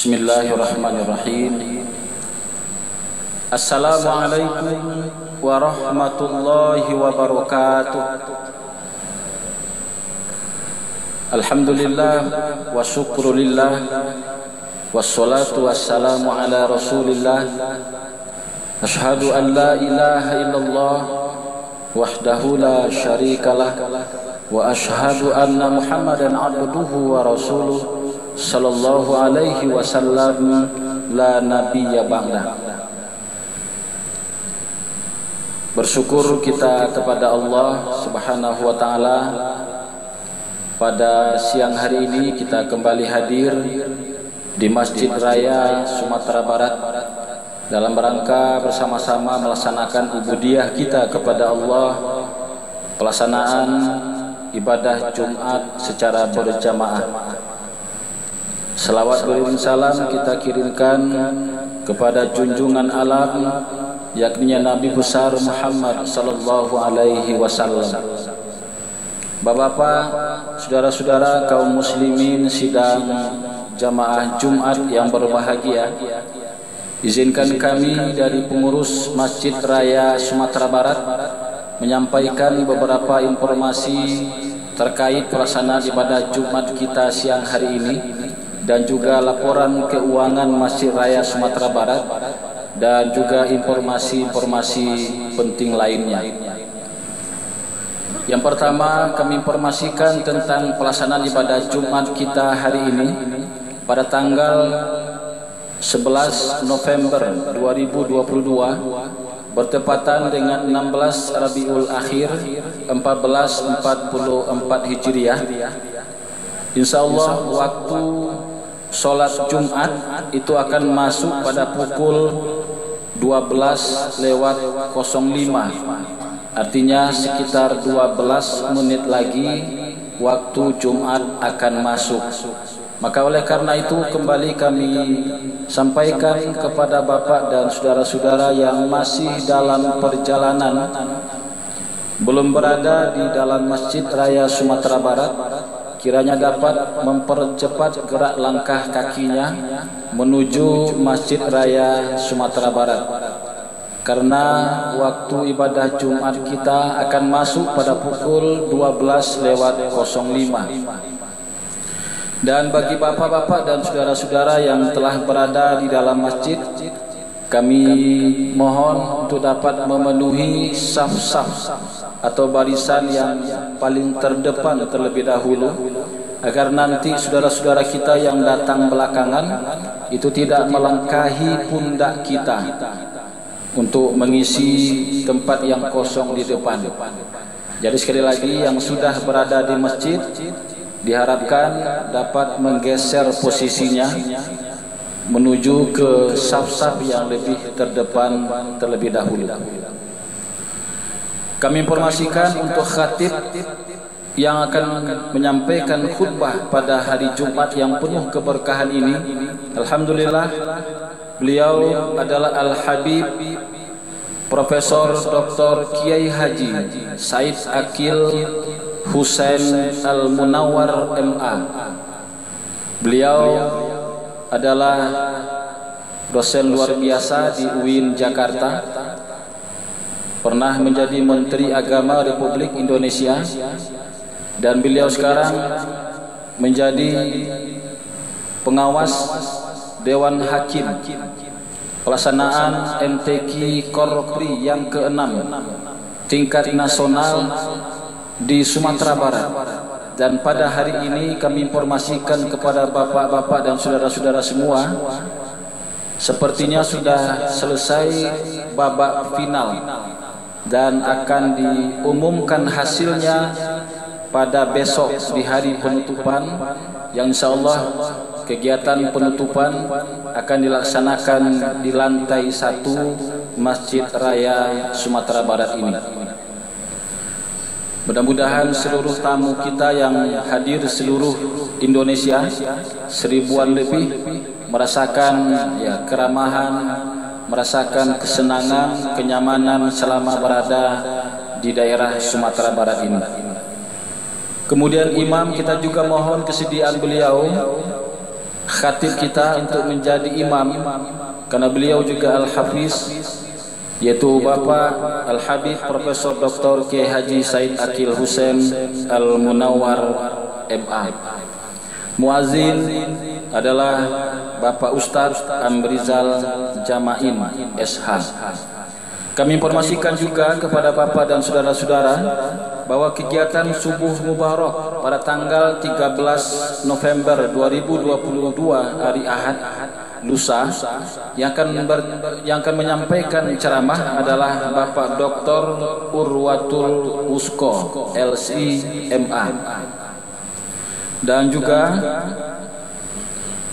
Bismillahirrahmanirrahim. Assalamualaikum warahmatullahi wabarakatuh. Alhamdulillah wa syukrulillah, wassalatu wassalamu ala rasulillah. Ashhadu an la ilaha illallah wahdahu la syarikalah, wa ashhadu anna Muhammadan abduhu wa rasuluh sallallahu alaihi wasallam la nabiyya ba'da. Bersyukur kita kepada Allah Subhanahu wa taala. Pada siang hari ini kita kembali hadir di Masjid Raya Sumatera Barat dalam rangka bersama-sama melaksanakan ubudiyah kita kepada Allah, pelaksanaan ibadah Jumat secara berjamaah. Salawat beriring salam kita kirimkan kepada junjungan alam, yakni Nabi besar Muhammad sallallahu alaihi wasallam. Bapak-bapak, saudara-saudara kaum muslimin sidang jamaah Jumat yang berbahagia, izinkan kami dari pengurus Masjid Raya Sumatera Barat menyampaikan beberapa informasi terkait pelaksanaan ibadah Jumat kita siang hari ini, dan juga laporan keuangan Masjid Raya Sumatera Barat, dan juga informasi-informasi penting lainnya. Yang pertama, kami informasikan tentang pelaksanaan ibadah Jumat kita hari ini pada tanggal 11 November 2022 bertepatan dengan 16 Rabiul Akhir 1444 Hijriah. Insyaallah waktu sholat Jumat itu akan masuk pada pukul 12:05. Artinya sekitar 12 menit lagi waktu Jumat akan masuk. Maka oleh karena itu kembali kami sampaikan kepada Bapak dan saudara-saudara yang masih dalam perjalanan, belum berada di dalam Masjid Raya Sumatera Barat, kiranya dapat mempercepat gerak langkah kakinya menuju Masjid Raya Sumatera Barat, karena waktu ibadah Jumat kita akan masuk pada pukul 12:05. Dan bagi bapak-bapak dan saudara-saudara yang telah berada di dalam masjid, kami mohon untuk dapat memenuhi saf-saf atau barisan yang paling terdepan terlebih dahulu, agar nanti saudara-saudara kita yang datang belakangan itu tidak melangkahi pundak kita untuk mengisi tempat yang kosong di depan. Jadi sekali lagi, yang sudah berada di masjid diharapkan dapat menggeser posisinya menuju ke saf-saf yang lebih terdepan terlebih dahulu. Kami informasikan untuk khatib yang akan menyampaikan khutbah pada hari Jumat yang penuh keberkahan ini. Alhamdulillah, beliau adalah Al-Habib Profesor Dr. Kiai Haji Said Akil Husain Al-Munawwar MA. Beliau adalah dosen luar biasa di UIN Jakarta, pernah menjadi Menteri Agama Republik Indonesia, dan beliau sekarang menjadi pengawas Dewan Hakim pelaksanaan MTQ Korpri yang ke-6 tingkat nasional di Sumatera Barat. Dan pada hari ini kami informasikan kepada bapak-bapak dan saudara-saudara semua, sepertinya sudah selesai babak final dan akan diumumkan hasilnya pada besok di hari penutupan, yang insyaallah kegiatan penutupan akan dilaksanakan di lantai 1 Masjid Raya Sumatera Barat ini. Mudah-mudahan seluruh tamu kita yang hadir seluruh Indonesia, seribuan lebih, merasakan keramahan, merasakan kesenangan, kenyamanan selama berada di daerah Sumatera Barat ini. Kemudian imam kita juga mohon kesediaan beliau khatib kita untuk menjadi imam, karena beliau juga Al-Hafiz, yaitu Bapak Al-Habib Profesor Dr. Kiai Haji Said Akil Hussein Al-Munawwar MA. Muazin adalah Bapak Ustadz Amrizal Jamain SH. Kami informasikan juga kepada Bapak dan saudara-saudara bahwa kegiatan Subuh Mubarak pada tanggal 13 November 2022 hari Ahad lusa yang akan menyampaikan ceramah adalah Bapak Dr. Urwatul Usko LCMA. Dan juga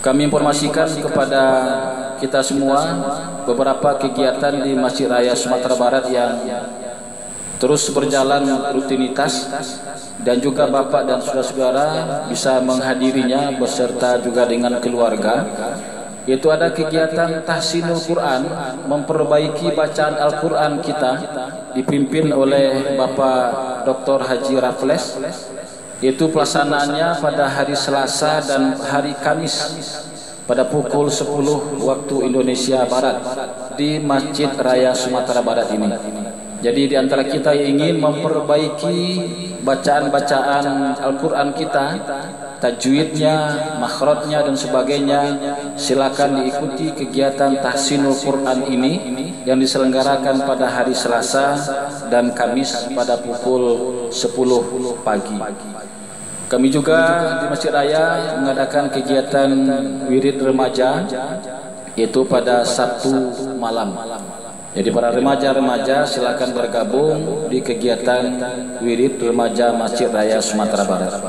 kami informasikan kepada kita semua beberapa kegiatan di Masjid Raya Sumatera Barat yang terus berjalan rutinitas, dan juga Bapak dan saudara-saudara bisa menghadirinya beserta juga dengan keluarga. Yaitu ada kegiatan tahsinul Quran, memperbaiki bacaan Al-Quran kita, dipimpin oleh Bapak Dr. Haji Rafles. Itu pelaksanaannya pada hari Selasa dan hari Kamis pada pukul 10 waktu Indonesia Barat di Masjid Raya Sumatera Barat ini. Jadi di antara kita yang ingin memperbaiki bacaan-bacaan Al-Quran kita, tajwidnya, makhrajnya dan sebagainya, silakan diikuti kegiatan tahsinul Quran ini yang diselenggarakan pada hari Selasa dan Kamis pada pukul 10 pagi. Kami juga di Masjid Raya mengadakan kegiatan wirid remaja, yaitu pada Sabtu malam. Jadi para remaja-remaja silakan bergabung di kegiatan wirid remaja Masjid Raya Sumatera Barat.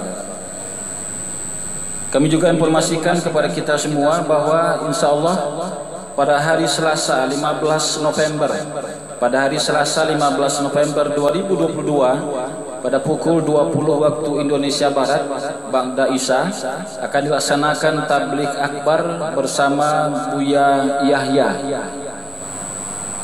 Kami juga informasikan kepada kita semua bahwa insya Allah pada hari Selasa 15 November, pada hari Selasa 15 November 2022 pada pukul 20 waktu Indonesia Barat Ba'da Isya akan dilaksanakan tabligh akbar bersama Buya Yahya.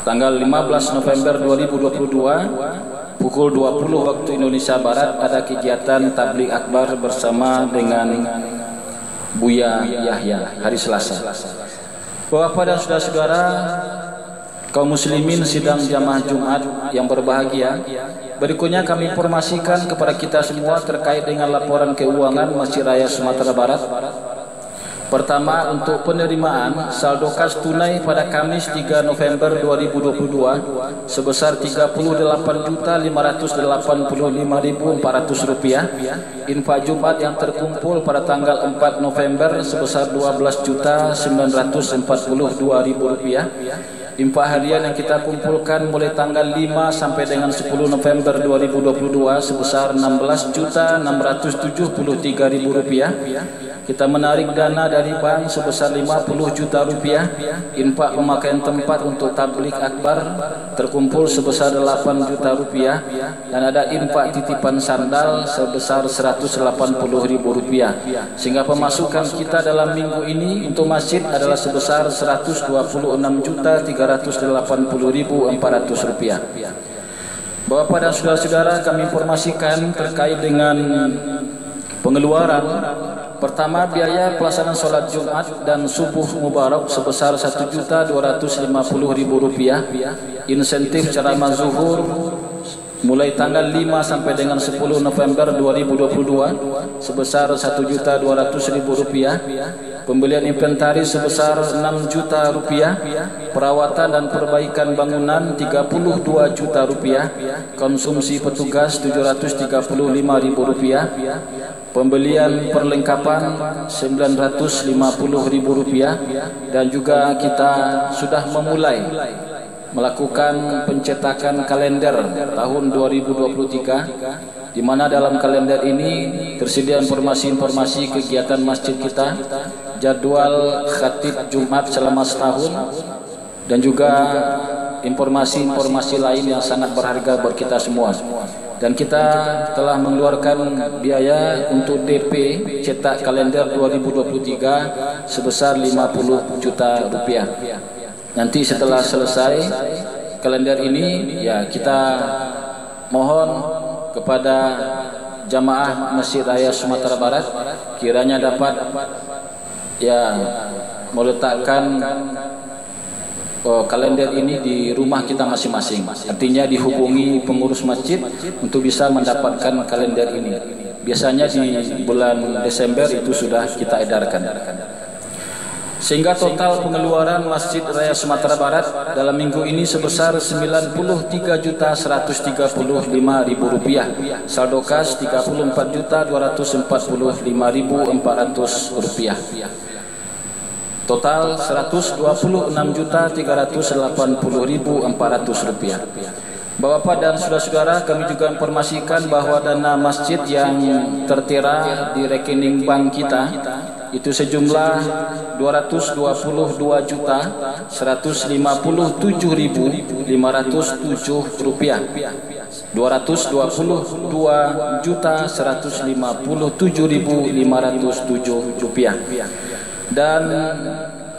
Tanggal 15 November 2022 pukul 20 waktu Indonesia Barat ada kegiatan tabligh akbar bersama dengan Buya Yahya hari Selasa. Bapak dan saudara-saudara kaum muslimin sidang jamaah Jumat yang berbahagia, berikutnya kami informasikan kepada kita semua terkait dengan laporan keuangan Masjid Raya Sumatera Barat. Pertama, untuk penerimaan saldo kas tunai pada Kamis 3 November 2022 sebesar Rp30.585.400. Infak Jumat yang terkumpul pada tanggal 4 November sebesar Rp12.942.000. Infak harian yang kita kumpulkan mulai tanggal 5 sampai dengan 10 November 2022 sebesar Rp16.673.000. Kita menarik dana dari bank sebesar Rp50 juta. Infak pemakaian tempat untuk tabligh akbar terkumpul sebesar Rp8 juta. Dan ada infak titipan sandal sebesar Rp180.000. Sehingga pemasukan kita dalam minggu ini untuk masjid adalah sebesar Rp126.380.400. Bapak dan saudara-saudara, kami informasikan terkait dengan pengeluaran. Pertama, biaya pelaksanaan sholat Jumat dan Subuh Mubarak sebesar Rp1.250.000. Insentif ceramah zuhur mulai tanggal 5 sampai dengan 10 November 2022 sebesar Rp1.200.000. Pembelian inventaris sebesar Rp6 juta. Perawatan dan perbaikan bangunan Rp32 juta. Konsumsi petugas Rp735.000. Pembelian perlengkapan Rp950.000. Dan juga kita sudah memulai melakukan pencetakan kalender tahun 2023, di mana dalam kalender ini tersedia informasi-informasi kegiatan masjid kita, jadwal khatib Jumat selama setahun, dan juga informasi-informasi lain yang sangat berharga buat kita semua. Dan kita telah mengeluarkan biaya untuk DP cetak kalender 2023 sebesar Rp50 juta. Nanti setelah selesai kalender ini, ya kita mohon kepada jamaah Masjid Raya Sumatera Barat kiranya dapat ya meletakkan kalender ini di rumah kita masing-masing. Artinya dihubungi pengurus masjid untuk bisa mendapatkan kalender ini. Biasanya di bulan Desember itu sudah kita edarkan. Sehingga total pengeluaran Masjid Raya Sumatera Barat dalam minggu ini sebesar Rp93.135.000. Saldo kas Rp34.245.400. Total Rp126.380.400. Bapak dan saudara-saudara, kami juga informasikan bahwa dana masjid yang tertera di rekening bank kita itu sejumlah Rp222.157.507. Rp222.157.507. Dan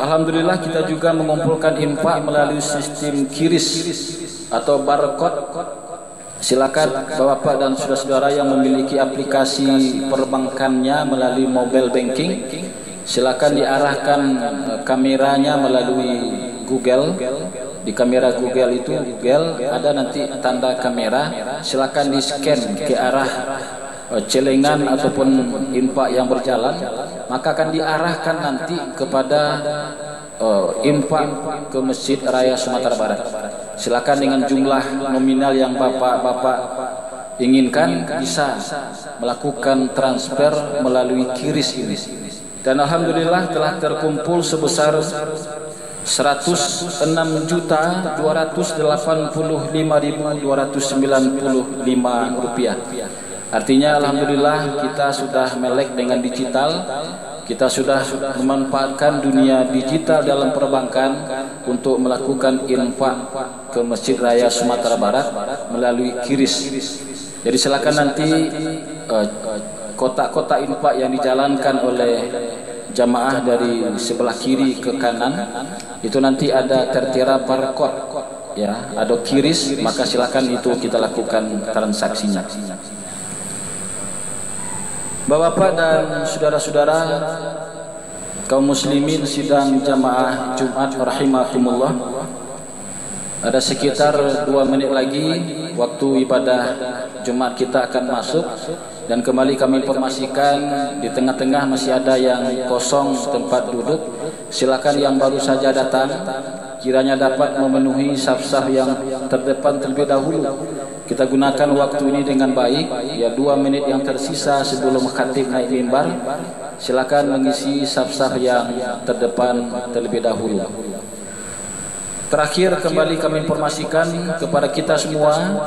alhamdulillah kita juga mengumpulkan infak melalui sistem QRIS atau barcode. Silakan Bapak dan saudara-saudara yang memiliki aplikasi perbankannya melalui mobile banking, silakan diarahkan kameranya melalui Google. Di kamera Google itu ada nanti tanda kamera, silakan di-scan ke arah celengan ataupun infak yang berjalan, maka akan diarahkan nanti kepada infak ke Masjid Raya Sumatera Barat. Silakan dengan jumlah nominal yang Bapak inginkan bisa melakukan transfer melalui QRIS ini. Dan alhamdulillah telah terkumpul sebesar Rp106.285.295. Artinya alhamdulillah kita sudah melek dengan digital. Kita sudah memanfaatkan dunia digital dalam perbankan untuk melakukan infak ke Masjid Raya Sumatera Barat melalui QRIS. Jadi silakan nanti kotak-kotak infak yang dijalankan oleh jamaah dari sebelah kiri ke kanan itu nanti ada tertera barcode, ya, ada QRIS, maka silakan itu kita lakukan transaksinya. Bapak dan saudara-saudara kaum muslimin sidang jamaah Jumat rahimakumullah, ada sekitar 2 menit lagi waktu ibadah Jumat kita akan masuk. Dan kembali kami informasikan di tengah-tengah masih ada yang kosong tempat duduk. Silakan yang baru saja datang kiranya dapat memenuhi saf-saf yang terdepan terlebih dahulu. Kita gunakan waktu ini dengan baik, ya 2 menit yang tersisa sebelum khatib naik mimbar. Silakan mengisi saf-saf yang terdepan terlebih dahulu. Terakhir kembali kami informasikan kepada kita semua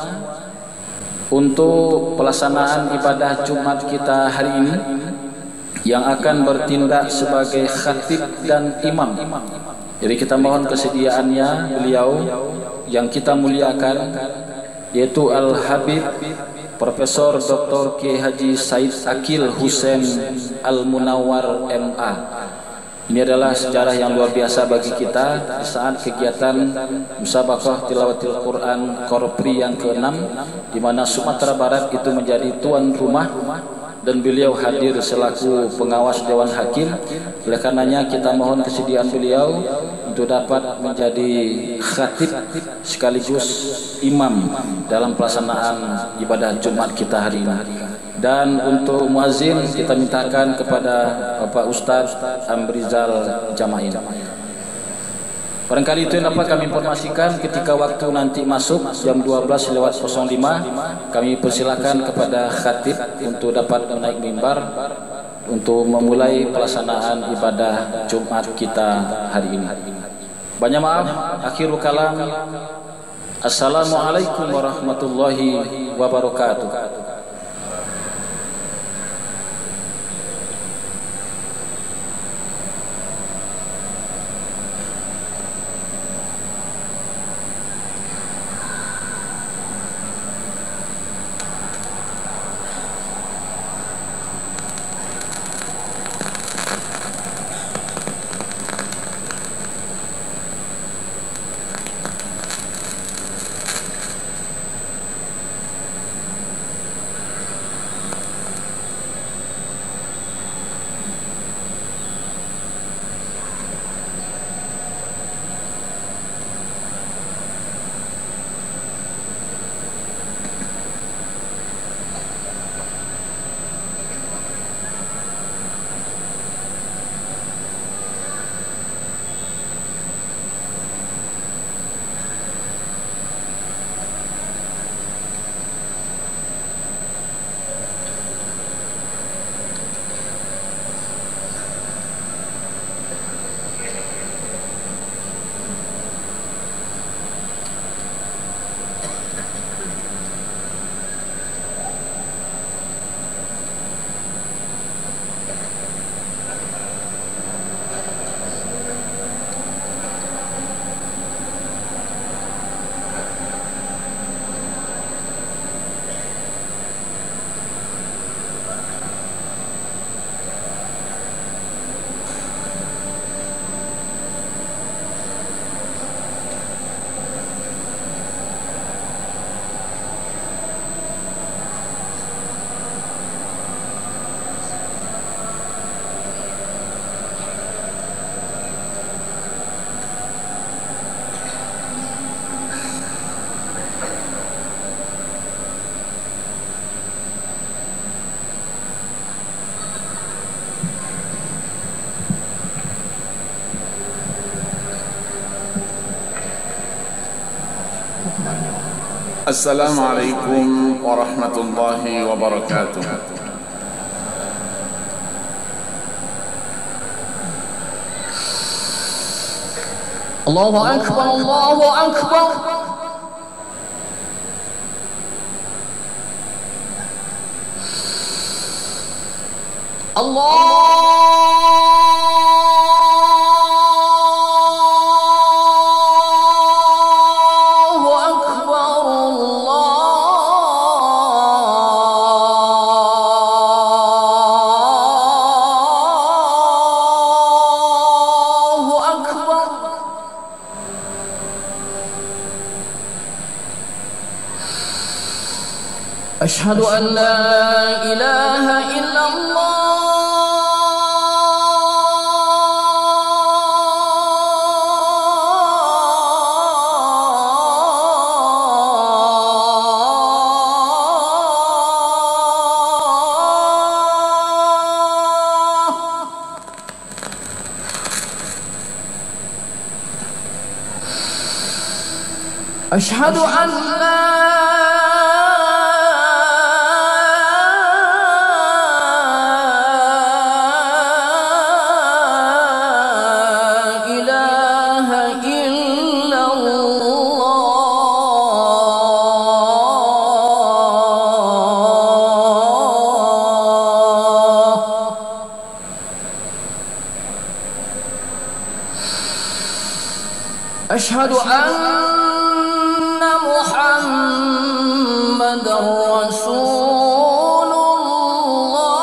untuk pelaksanaan ibadah Jumat kita hari ini yang akan bertindak sebagai khatib dan imam. Jadi kita mohon kesediaannya beliau yang kita muliakan, yaitu Al-Habib Profesor Dr. K. Haji Said Akil Hussein Al-Munawwar MA. Ini adalah sejarah yang luar biasa bagi kita di saat kegiatan Musabaqah Tilawatil Quran Korpri yang ke-6, di mana Sumatera Barat itu menjadi tuan rumah dan beliau hadir selaku pengawas Dewan Hakim. Oleh karenanya kita mohon kesediaan beliau untuk dapat menjadi khatib sekaligus imam dalam pelaksanaan ibadah Jumat kita hari ini. Dan untuk muazin kita mintakan kepada Bapak Ustaz Amrizal Jamain. Barangkali itu yang dapat kami informasikan. Ketika waktu nanti masuk jam 12:05, kami persilakan kepada khatib untuk dapat menaik mimbar untuk memulai pelaksanaan ibadah Jumat kita hari ini. Banyak maaf, akhirul kalam. Assalamualaikum warahmatullahi wabarakatuh. Assalamualaikum warahmatullahi wabarakatuh. Allahu Akbar, Allahu Akbar. أشهد أن لا إله إلا الله. أشهد أن لا أشهد أن محمدًا رسول الله.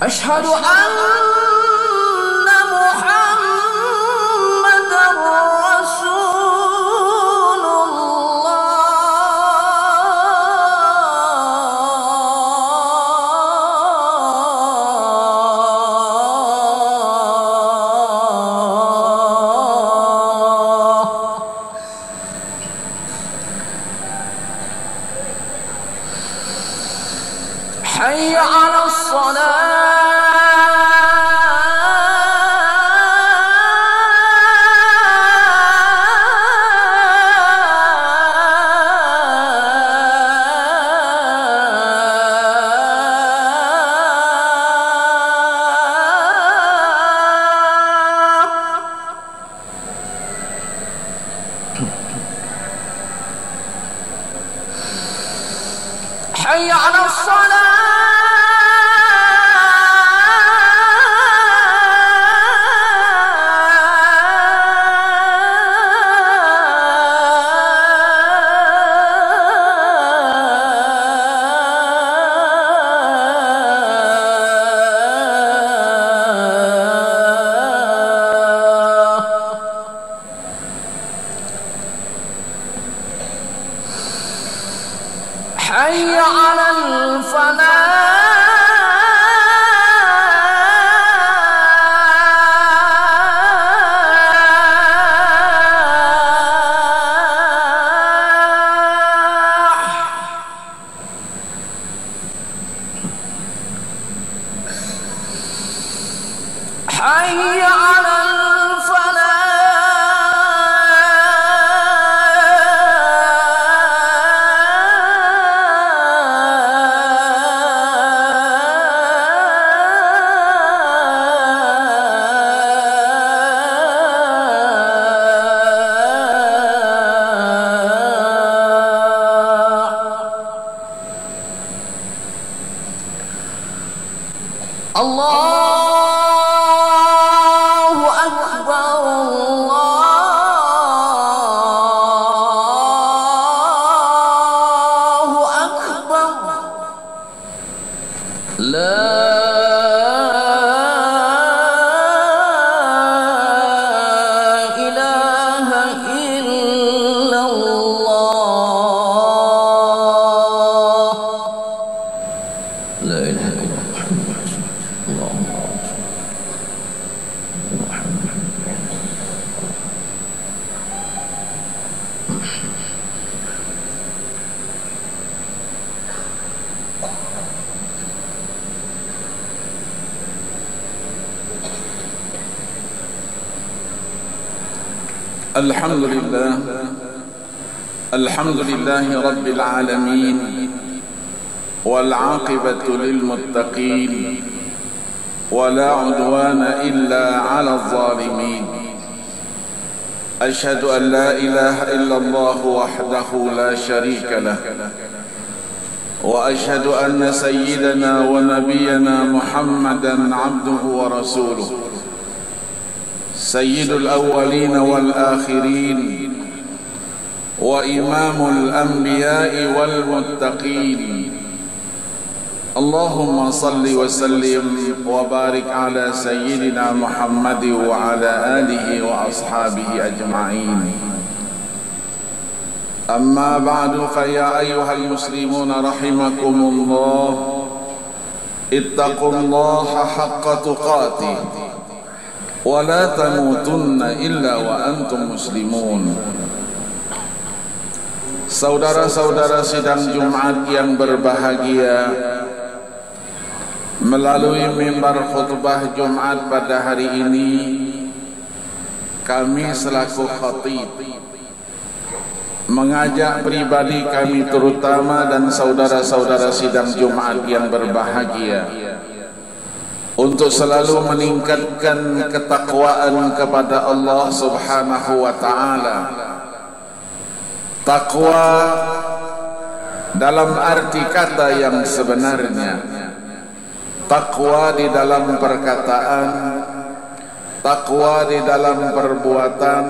أشهد أن حي على الصلاة. حي على الصلاة. حي على الفلاح. Alhamdulillahi Rabbil Alamin, wal aqibatu lil muttaqin, wa la udwana illa 'alal zalimin. Ashhadu an la ilaha illallah wahdahu la syarika lah, wa ashhadu anna sayyidana wa nabiyyana Muhammadan 'abduhu wa rasuluh, sayyidul awwalin wal akhirin, wa imamul anbiya'i wal muttaqin. Allahumma salli wa sallim wa barik ala sayyidina Muhammad wa ala alihi wa ashabihi ajma'in. Amma ba'du, fa ya ayyuhal muslimun rahimakumullah, ittaqullaha haqqa tuqatih wa la tamutunna illa wa antum muslimun. Saudara-saudara sidang Jumat yang berbahagia, melalui mimbar khutbah Jumat pada hari ini, kami selaku khatib mengajak pribadi kami terutama dan saudara-saudara sidang Jumat yang berbahagia untuk selalu meningkatkan ketakwaan kepada Allah Subhanahu wa ta'ala. Takwa dalam arti kata yang sebenarnya, takwa di dalam perkataan, takwa di dalam perbuatan,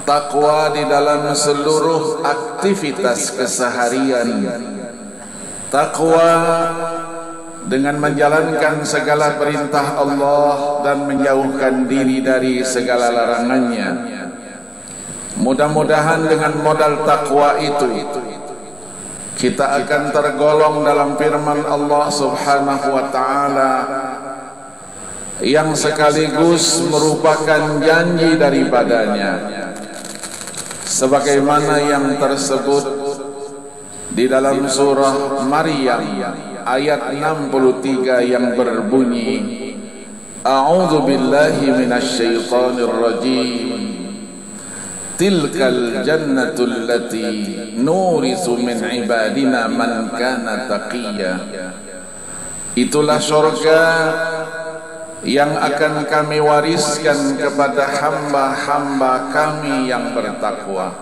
takwa di dalam seluruh aktivitas keseharian, takwa dengan menjalankan segala perintah Allah dan menjauhkan diri dari segala larangannya. Mudah-mudahan dengan modal takwa itu kita akan tergolong dalam firman Allah Subhanahu wa ta'ala yang sekaligus merupakan janji daripadanya, sebagaimana yang tersebut di dalam surah Maryam ayat 63 yang berbunyi, A'udzu billahi minasy syaithanir rajim, tilkal jannatul lati nurisu min ibadina man kana taqiyya. Itulah surga yang akan kami wariskan kepada hamba-hamba kami yang bertakwa.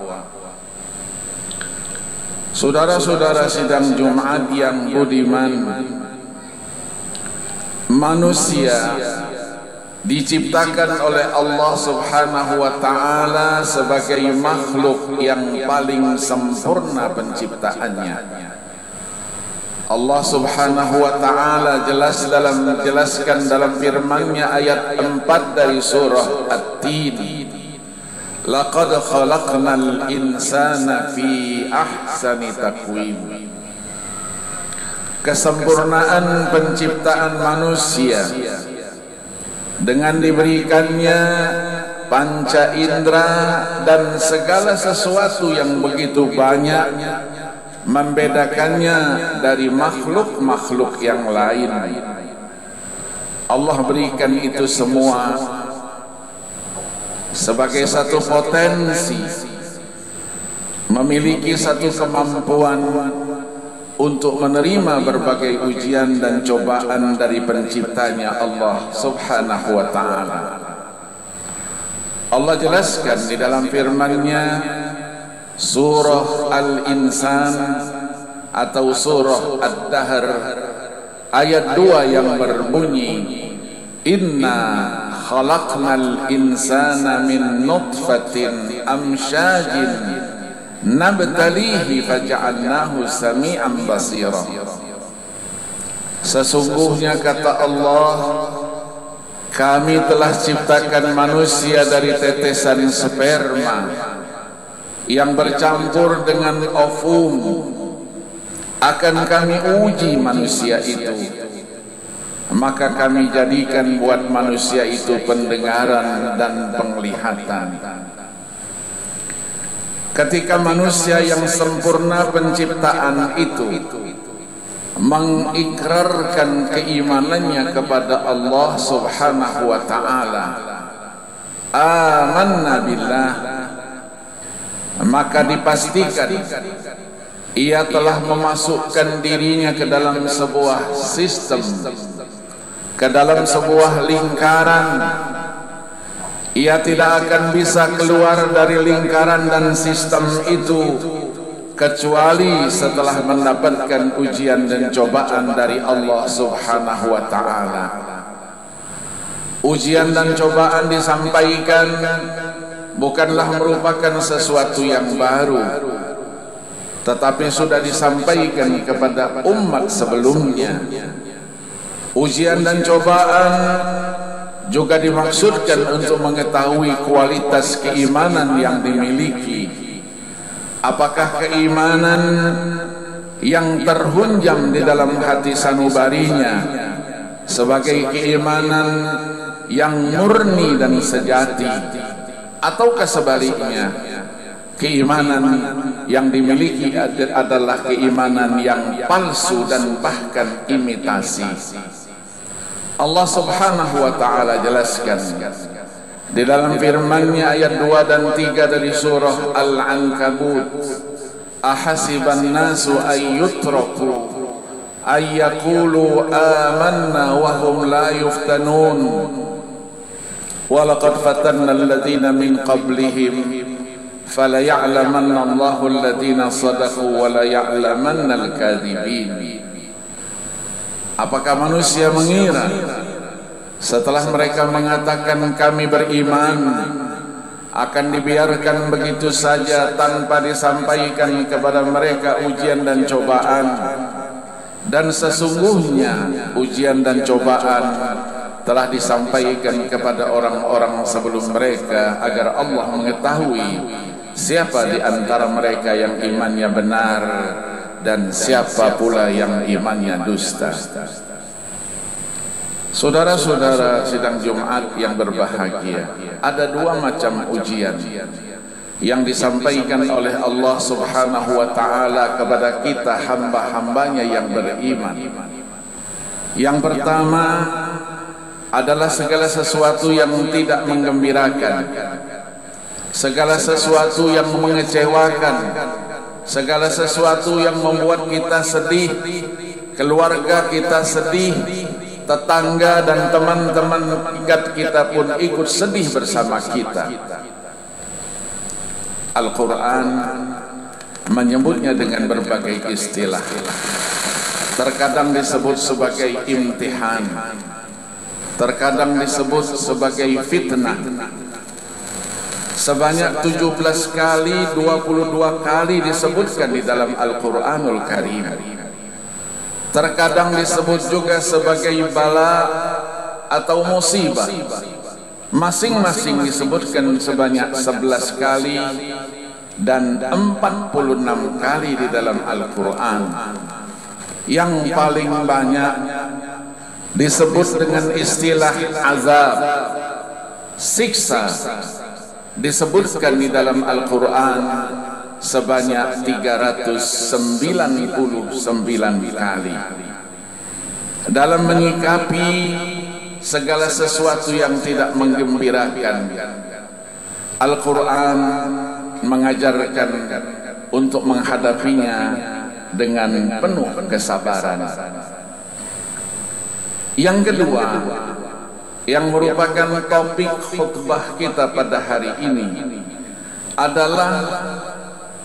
Saudara-saudara sidang Jumat yang budiman, manusia diciptakan oleh Allah Subhanahu wa ta'ala sebagai makhluk yang paling sempurna penciptaannya. Allah Subhanahu wa ta'ala jelaskan dalam firman-Nya ayat 4 dari surah At-Tin, laqad khalaqnal insana fi ahsani taqwim. Kesempurnaan penciptaan manusia dengan diberikannya panca indera dan segala sesuatu yang begitu banyak membedakannya dari makhluk-makhluk yang lain. Allah berikan itu semua sebagai satu potensi, memiliki satu kemampuan untuk menerima berbagai ujian dan cobaan dari penciptanya Allah Subhanahu wa ta'ala. Allah jelaskan di dalam firman-Nya surah Al-Insan atau surah Ad-Dahr ayat 2 yang berbunyi, Inna khalaqnal insana min nutfatin amsyajin nabtalihi faja'alnahu sami'an basira. Sesungguhnya kata Allah, kami telah ciptakan manusia dari tetesan sperma yang bercampur dengan ovum. Akan kami uji manusia itu, maka kami jadikan buat manusia itu pendengaran dan penglihatan. Ketika manusia yang sempurna penciptaan itu mengikrarkan keimanannya kepada Allah Subhanahu wa ta'ala, amanna billah, maka dipastikan ia telah memasukkan dirinya ke dalam sebuah sistem, ke dalam sebuah lingkaran. Ia tidak akan bisa keluar dari lingkaran dan sistem itu kecuali setelah mendapatkan ujian dan cobaan dari Allah Subhanahu wa ta'ala. Ujian dan cobaan disampaikan bukanlah merupakan sesuatu yang baru, tetapi sudah disampaikan kepada umat sebelumnya. Ujian dan cobaan juga dimaksudkan untuk mengetahui kualitas keimanan yang dimiliki. Apakah keimanan yang terhunjam di dalam hati sanubarinya sebagai keimanan yang murni dan sejati, ataukah sebaliknya keimanan yang dimiliki adalah keimanan yang palsu dan bahkan imitasi. Allah Subhanahu wa ta'ala jelaskan di dalam firman-Nya ayat 2 dan 3 dari surah Al-Ankabut, ahasiban nasu ayyutraku ayyaqulu amanna wa hum la yuftanun walaqad fatanna alladhina min qablihim fala ya'lamanna Allahu alladhina sadaqu wa la ya'lamanna al-kadhibin. Apakah manusia mengira setelah mereka mengatakan kami beriman akan dibiarkan begitu saja tanpa disampaikan kepada mereka ujian dan cobaan? Dan sesungguhnya ujian dan cobaan telah disampaikan kepada orang-orang sebelum mereka agar Allah mengetahui siapa di antara mereka yang imannya benar dan siapa pula yang imannya dusta. Saudara-saudara sidang Jumat yang berbahagia, ada dua macam ujian yang disampaikan oleh Allah Subhanahu wa ta'ala kepada kita hamba-hambanya yang beriman. Yang pertama adalah segala sesuatu yang tidak menggembirakan, segala sesuatu yang mengecewakan, segala sesuatu yang membuat kita sedih, keluarga kita sedih, tetangga dan teman-teman dekat kita pun ikut sedih bersama kita. Al-Quran menyebutnya dengan berbagai istilah. Terkadang disebut sebagai imtihan, terkadang disebut sebagai fitnah. Sebanyak 17 kali, 22 kali disebutkan di dalam Al-Quranul Karim. Terkadang disebut juga sebagai bala atau musibah. Masing-masing disebutkan sebanyak 11 kali dan 46 kali di dalam Al-Quran. Yang paling banyak disebut dengan istilah azab, siksa, disebutkan di dalam Al-Quran sebanyak 399 kali. Dalam menyikapi segala sesuatu yang tidak menggembirakan, Al-Quran mengajarkan untuk menghadapinya dengan penuh kesabaran. Yang kedua, yang merupakan topik khutbah kita pada hari ini adalah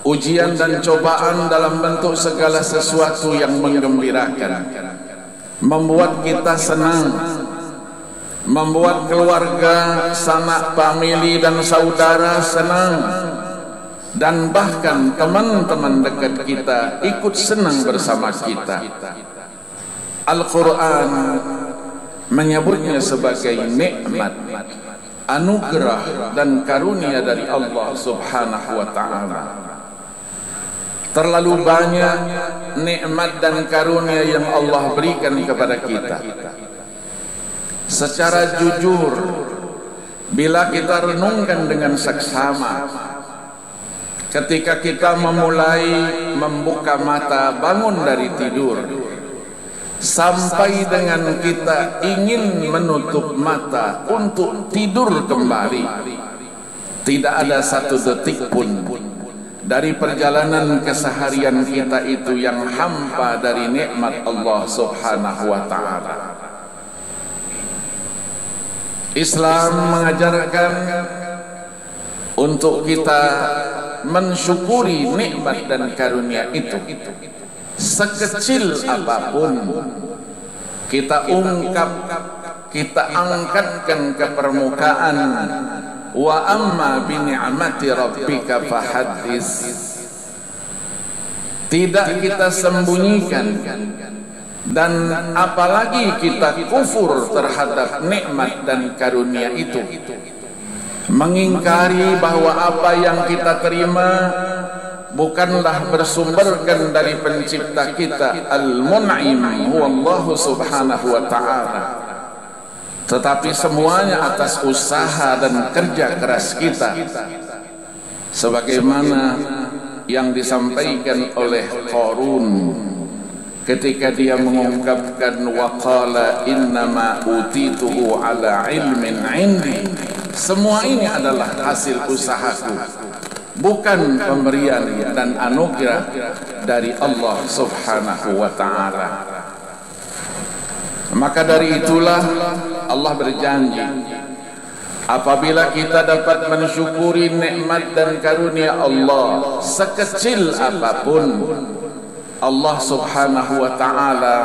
ujian dan cobaan dalam bentuk segala sesuatu yang menggembirakan, membuat kita senang, membuat keluarga, sanak famili dan saudara senang, dan bahkan teman-teman dekat kita ikut senang bersama kita. Al-Quran menyebutnya sebagai nikmat, anugerah dan karunia dari Allah Subhanahu wa ta'ala. Terlalu banyak nikmat dan karunia yang Allah berikan kepada kita. Secara jujur, bila kita renungkan dengan seksama, ketika kita memulai membuka mata, bangun dari tidur, sampai dengan kita ingin menutup mata untuk tidur kembali, tidak ada satu detik pun dari perjalanan keseharian kita itu yang hampa dari nikmat Allah Subhanahu wa ta'ala. Islam mengajarkan untuk kita mensyukuri nikmat dan karunia itu. Sekecil apapun kita ungkap, kita angkatkan ke permukaan. Wa amma bi ni'mati rabbika fahaddits. Tidak kita sembunyikan, dan apalagi kita kufur terhadap nikmat dan karunia itu, mengingkari bahwa apa yang kita terima bukanlah bersumberkan dari pencipta kita Al-Mun'im huwallahu subhanahu wa ta'ala, tetapi semuanya atas usaha dan kerja keras kita, sebagaimana yang disampaikan oleh Qarun ketika dia mengungkapkan waqala innama utituhu ala ilmin indi. Semua ini adalah hasil usahaku, bukan pemberian dan anugerah dari Allah Subhanahu wa ta'ala. Maka dari itulah Allah berjanji, apabila kita dapat mensyukuri nikmat dan karunia Allah sekecil apapun, Allah Subhanahu wa ta'ala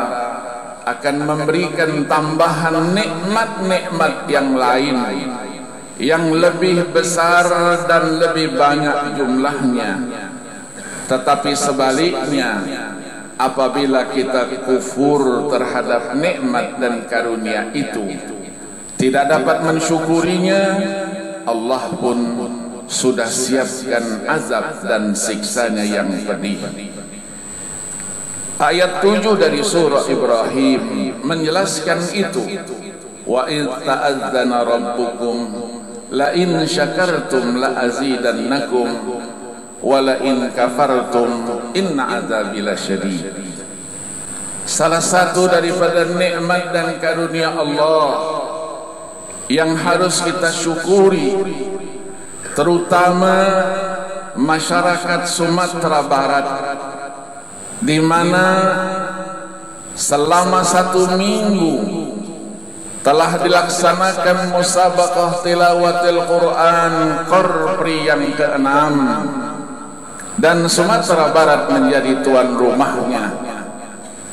akan memberikan tambahan nikmat-nikmat yang lain yang lebih besar dan lebih banyak jumlahnya. Tetapi sebaliknya, apabila kita kufur terhadap nikmat dan karunia itu, tidak dapat mensyukurinya, Allah pun sudah siapkan azab dan siksanya yang pedih. Ayat 7 dari surah Ibrahim menjelaskan itu. Wa idh ta'adzana rabbukum la in syakartum la azidannakum wa la in kafartum inna azabi lasyadid. Salah satu daripada nikmat dan karunia Allah yang harus kita syukuri, terutama masyarakat Sumatera Barat, di mana selama 1 minggu telah dilaksanakan musabaqah tilawatil Quran Qorpri yang ke-6, dan Sumatera Barat menjadi tuan rumahnya.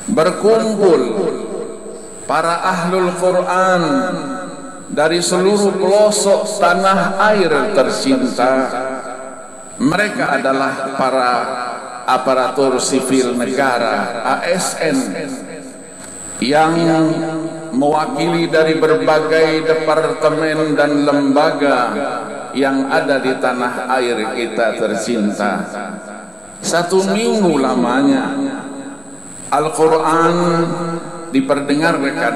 Berkumpul para ahlul Quran dari seluruh pelosok tanah air tercinta. Mereka adalah para aparatur sipil negara ASN yang mewakili dari berbagai departemen dan lembaga yang ada di tanah air kita tercinta. 1 minggu lamanya Al-Quran diperdengarkan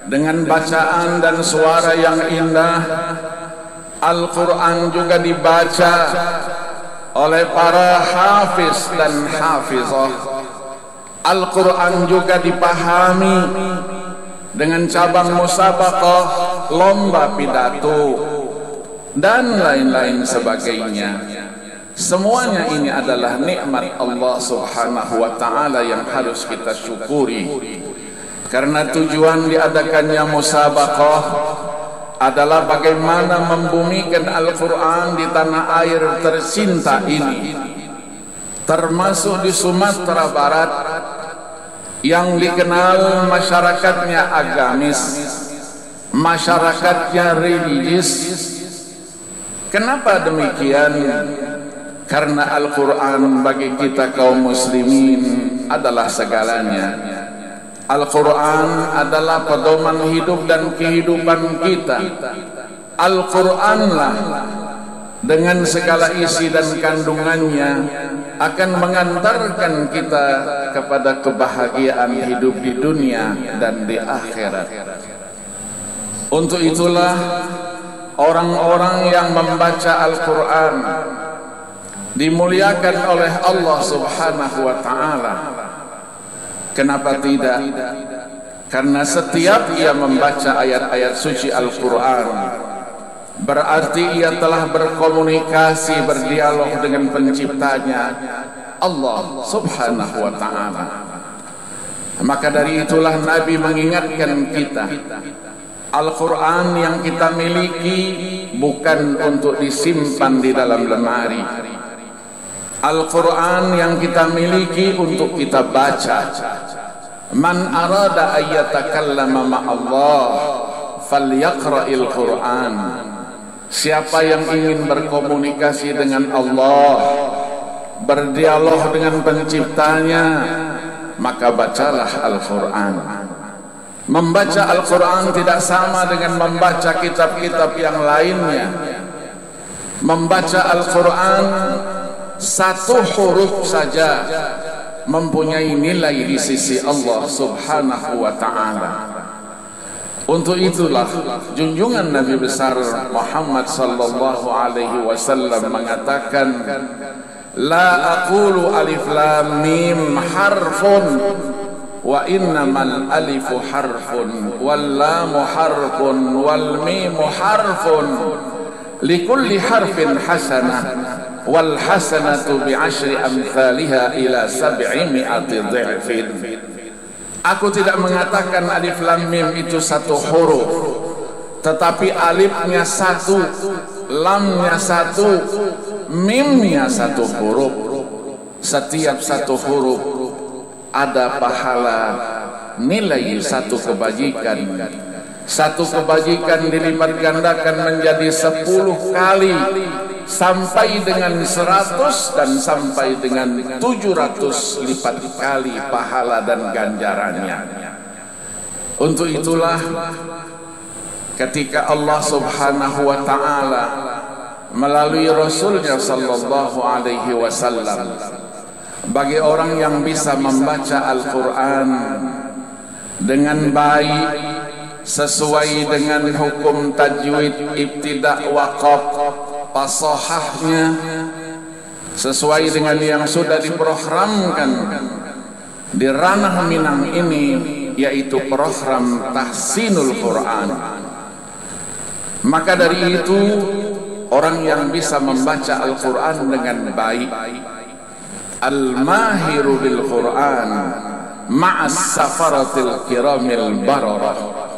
dengan bacaan dan suara yang indah. Al-Quran juga dibaca oleh para hafiz dan hafizah. Al-Quran juga dipahami dengan cabang musabaqah, lomba pidato, dan lain-lain sebagainya. Semuanya ini adalah nikmat Allah Subhanahu wa ta'ala yang harus kita syukuri. Karena tujuan diadakannya musabaqah adalah bagaimana membumikan Al-Quran di tanah air tercinta ini, termasuk di Sumatera Barat yang dikenal masyarakatnya agamis, masyarakatnya religius. Kenapa demikian? Karena Al-Quran bagi kita kaum muslimin adalah segalanya. Al-Quran adalah pedoman hidup dan kehidupan kita. Al-Quranlah dengan segala isi dan kandungannya akan mengantarkan kita kepada kebahagiaan hidup di dunia dan di akhirat. Untuk itulah orang-orang yang membaca Al-Quran dimuliakan oleh Allah Subhanahu wa ta'ala. Kenapa tidak? Karena setiap ia membaca ayat-ayat suci Al-Quran, berarti ia telah berkomunikasi, berdialog dengan penciptanya, Allah subhanahu wa ta'ala. Maka dari itulah Nabi mengingatkan kita, Al-Quran yang kita miliki bukan untuk disimpan di dalam lemari. Al-Quran yang kita miliki untuk kita baca. Man arada ayyatakallama ma'allah falyaqra'il Quran. Siapa yang ingin berkomunikasi dengan Allah, berdialog dengan penciptanya, maka bacalah Al-Quran. Membaca Al-Quran tidak sama dengan membaca kitab-kitab yang lainnya. Membaca Al-Quran satu huruf saja mempunyai nilai di sisi Allah subhanahu wa ta'ala. Untuk itulah junjungan Nabi besar Muhammad sallallahu alaihi wasallam mengatakan, la aqulu alif lam mim harfun wa innamal alifu harfun wal lamu harfun wal mimu harfun likulli harfin hasanah wal hasanatu bi'ashri amthaliha ila 700 dha'fin. Aku tidak mengatakan alif lam mim itu satu huruf, tetapi alifnya satu, lamnya satu, mimnya satu huruf. Setiap satu huruf ada pahala nilai satu kebajikan. Satu kebajikan dilipat gandakan menjadi 10 kali sampai dengan 100 dan sampai dengan 700 lipat kali pahala dan ganjarannya. Untuk itulah ketika Allah subhanahu wa ta'ala melalui Rasulnya sallallahu alaihi wasallam, bagi orang yang bisa membaca Al-Quran dengan baik sesuai dengan hukum tajwid, ibtida, waqaf, fasahahnya, sesuai dengan yang sudah diprogramkan di ranah Minang ini, yaitu program tahsinul Quran. Maka dari itu orang yang bisa membaca Al-Quran dengan baik, al-mahiru bil Quran ma'as safaratil kiramil bararah,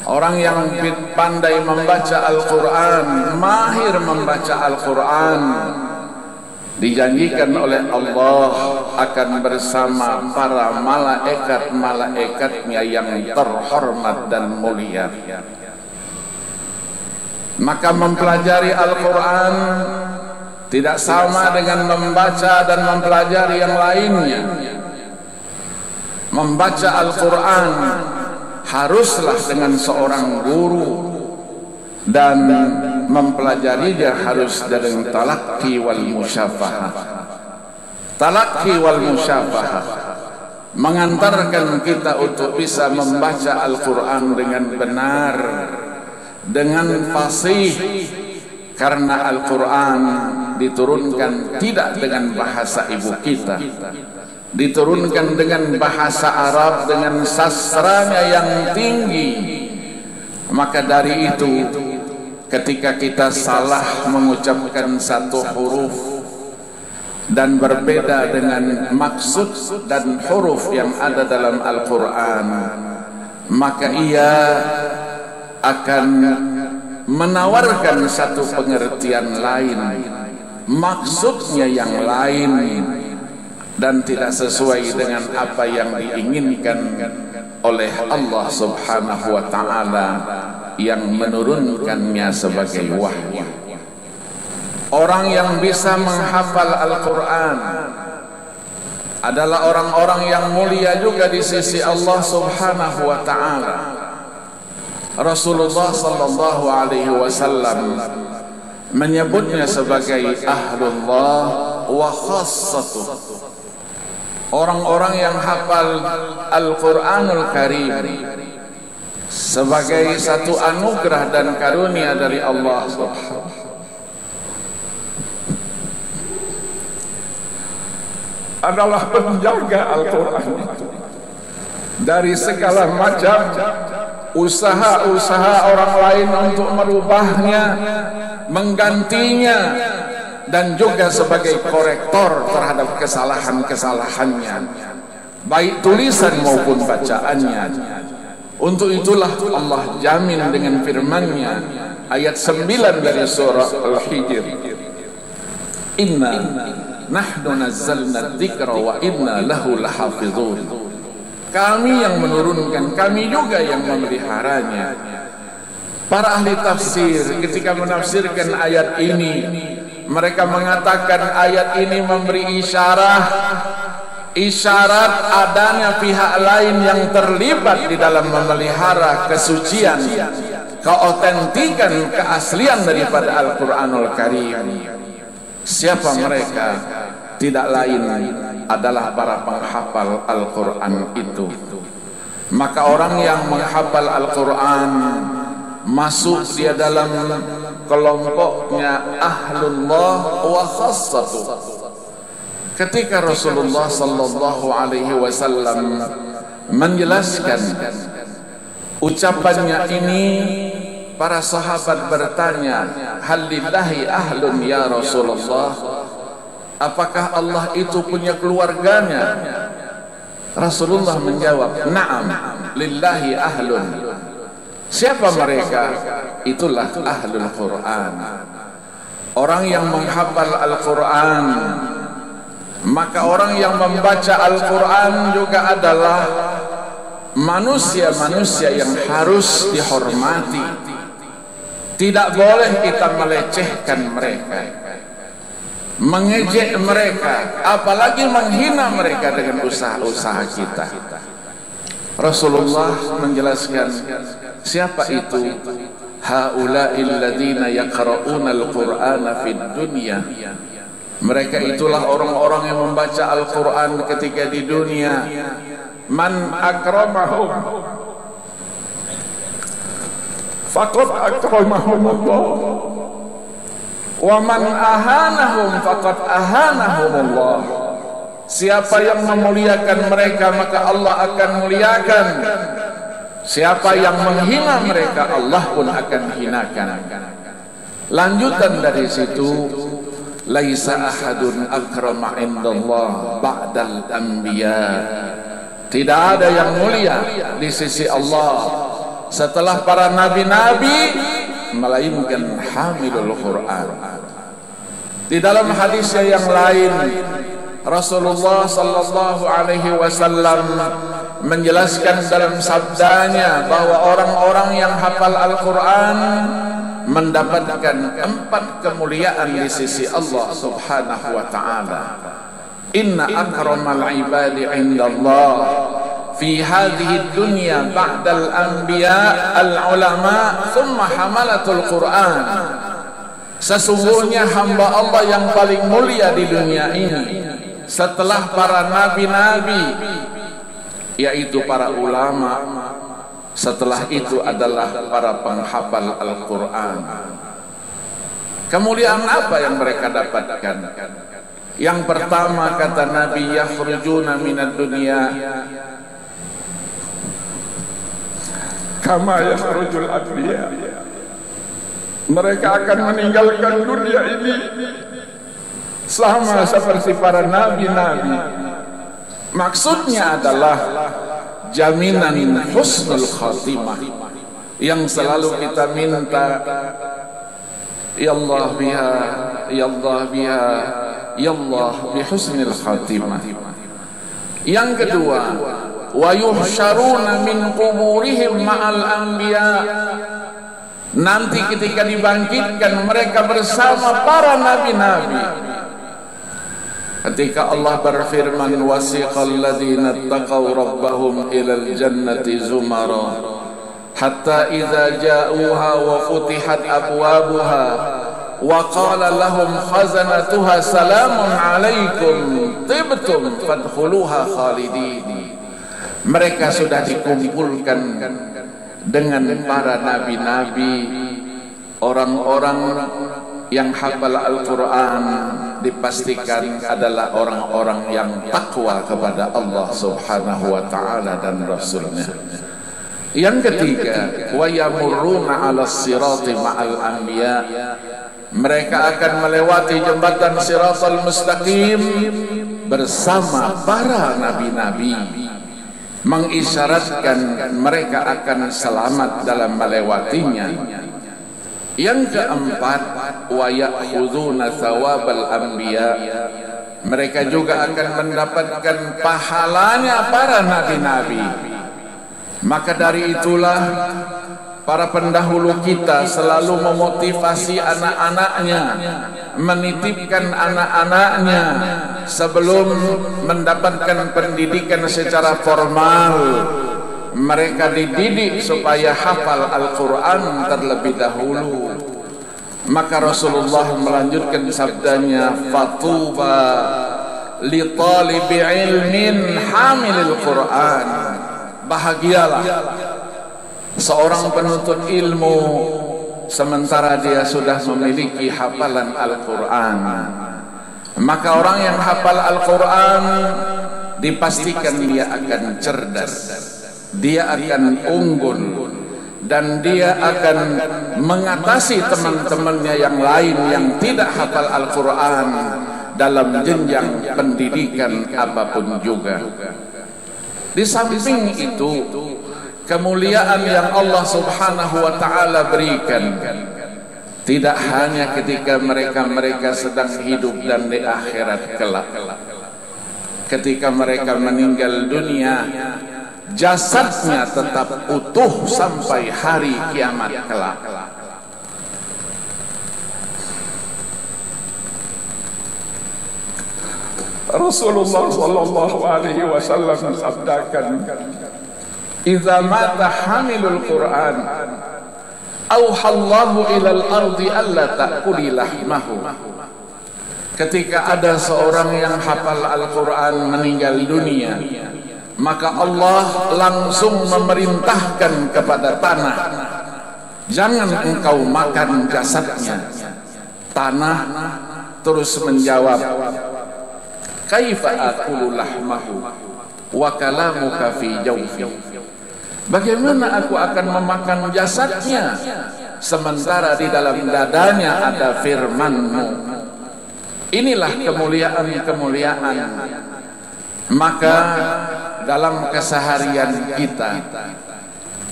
orang yang pandai membaca Al-Quran, mahir membaca Al-Quran, dijanjikan oleh Allah akan bersama para malaikat-malaikatnya yang terhormat dan mulia. Maka mempelajari Al-Quran tidak sama dengan membaca dan mempelajari yang lainnya. Membaca Al-Quran haruslah dengan seorang guru, dan mempelajarinya harus dengan talaqi wal musyafahah. Talaqi wal musyafahah mengantarkan kita untuk bisa membaca Al-Quran dengan benar, dengan fasih, karena Al-Quran diturunkan tidak dengan bahasa ibu kita, diturunkan dengan bahasa Arab, dengan sastranya yang tinggi. Maka dari itu ketika kita salah mengucapkan satu huruf dan berbeda dengan maksud dan huruf yang ada dalam Al-Quran, maka ia akan menawarkan satu pengertian lain, maksudnya yang lain, dan tidak sesuai dengan apa yang diinginkan oleh Allah subhanahu wa ta'ala yang menurunkannya sebagai wahyu. Orang yang bisa menghafal Al-Quran adalah orang-orang yang mulia juga di sisi Allah subhanahu wa ta'ala. Rasulullah sallallahu alaihi wasallam menyebutnya sebagai ahlullah wa khassatuh, orang-orang yang hafal Al-Quranul Karim sebagai satu anugerah dan karunia dari Allah subhanahu. Adalah penjaga Al-Quran itu. dari segala macam usaha-usaha orang lain untuk merubahnya, menggantinya, dan juga sebagai korektor terhadap kesalahan-kesalahannya, baik tulisan maupun bacaannya. Untuk itulah Allah jamin dengan firman-Nya ayat 9 dari surah Al-Hijr, Inna nahnu nazzalna dzikra wa inna lahu lahafizun. Kami yang menurunkan, kami juga yang memeliharanya. Para ahli tafsir ketika menafsirkan ayat ini, mereka mengatakan ayat ini memberi isyarat adanya pihak lain yang terlibat di dalam memelihara kesucian, keautentikan, keaslian daripada Al-Quranul Karim. Siapa mereka? Tidak lain adalah para penghafal Al-Quran itu. Maka orang yang menghafal Al-Quran masuk dia dalam kelompoknya ahlullah wa khassatuh. Ketika Rasulullah sallallahu alaihi wasallam menjelaskan ucapannya ini, para sahabat bertanya, hal lillahi ahlun ya Rasulullah, apakah Allah itu punya keluarganya? Rasulullah menjawab, na'am, lillahi ahlun. Siapa mereka? Itulah ahlul Quran, orang yang menghafal Al-Quran. Maka orang yang membaca Al-Quran juga adalah manusia-manusia yang harus dihormati. Tidak boleh kita melecehkan mereka, mengejek mereka, apalagi menghina mereka dengan usaha-usaha kita. Rasulullah menjelaskan, siapa itu? Haula'il ladzina yaqra'una al-Qur'ana fid dunya. Mereka itulah orang-orang yang membaca Al-Quran ketika di dunia. Man akramahum faqad akramahumullah, wa man ahanahum faqad ahanahumullah. Siapa yang memuliakan mereka, maka Allah akan muliakan. Siapa yang menghina mereka, Allah pun akan hinakan. Lanjutan dari situ, laisa ahadun akrama indallah ba'dal anbiya. Tidak ada yang mulia di sisi Allah setelah para nabi-nabi melainkan hamilul Quran. Di dalam hadisnya yang lain, Rasulullah sallallahu alaihi wasallam menjelaskan dalam sabdanya bahwa orang-orang yang hafal Al-Quran mendapatkan 4 kemuliaan di sisi Allah subhanahu wa ta'ala. Inna akramal ibadi indallah fi hadhihi dunya ba'dal anbiya al-ulama thumma hamalatul Quran. Sesungguhnya hamba Allah yang paling mulia di dunia ini setelah para nabi-nabi, yaitu para ulama. Setelah itu adalah para penghafal Al-Quran. Kemuliaan apa yang mereka dapatkan? Yang pertama, kata Nabi, yakhrujuna minad dunya kama yakhrujul anbiya. Mereka akan meninggalkan dunia ini sama seperti para nabi-nabi. Maksudnya adalah jaminan husnul khatimah yang selalu kita minta, ya Allah biha, ya Allah biha, ya Allah bi husnil khatimah. Yang kedua, wa yuhsyaruna min quburihim ma'al anbiya. Nanti ketika dibangkitkan mereka bersama para nabi-nabi. Ketika Allah berfirman, wasiqal ladzina taqaw rabbahum ilal jannati zumara hatta idza ja'uha wa futihat abwabuha wa qala lahum khazanatuha salamun alaikum tibtum fadkhuluha khalidin. Mereka sudah dikumpulkan dengan para nabi-nabi, orang-orang yang hafal Al-Quran dipastikan adalah orang-orang yang takwa kepada Allah Subhanahu wa ta'ala dan Rasulnya. Yang ketiga, wa yamurruna 'alas sirati ma'al anbiya, mereka akan melewati jembatan Siratal Mustaqim bersama para nabi-nabi, mengisyaratkan mereka akan selamat dalam melewatinya. Yang keempat, wa ya'khuduna thawabal anbiya, mereka juga akan mendapatkan pahalanya para nabi-nabi. Maka dari itulah para pendahulu kita selalu memotivasi anak-anaknya, menitipkan anak-anaknya sebelum mendapatkan pendidikan secara formal. Mereka dididik supaya hafal Al-Quran terlebih dahulu. Maka Rasulullah melanjutkan sabdanya, fatuba li talibi ilmin hamilil Quran, bahagialah seorang penuntut ilmu sementara dia sudah memiliki hafalan Al-Quran. Maka orang yang hafal Al-Quran dipastikan dia akan cerdas, dia akan unggul, dan dia akan mengatasi teman-temannya yang lain yang tidak hafal Al-Quran dalam jenjang pendidikan apapun juga. Di samping itu, kemuliaan yang Allah Subhanahu wa ta'ala berikan tidak hanya ketika mereka sedang hidup dan di akhirat kelak. Ketika mereka meninggal dunia, jasadnya tetap utuh sampai hari kiamat kelak. Rasulullah sallallahu alaihi wasallam sabdakan, "Idza mata hamilul Qur'an, auhallahu ilal ardi alla ta'kuli lahmahu." Ketika ada seorang yang hafal Al-Quran meninggal dunia, maka Allah langsung memerintahkan kepada tanah, jangan engkau makan jasadnya. Tanah terus menjawab, kaifa akulu lahmahu wa kalamuka fi jawfi. Bagaimana aku akan memakan jasadnya sementara di dalam dadanya ada firman-Mu. Inilah kemuliaan-kemuliaan. Maka dalam keseharian kita,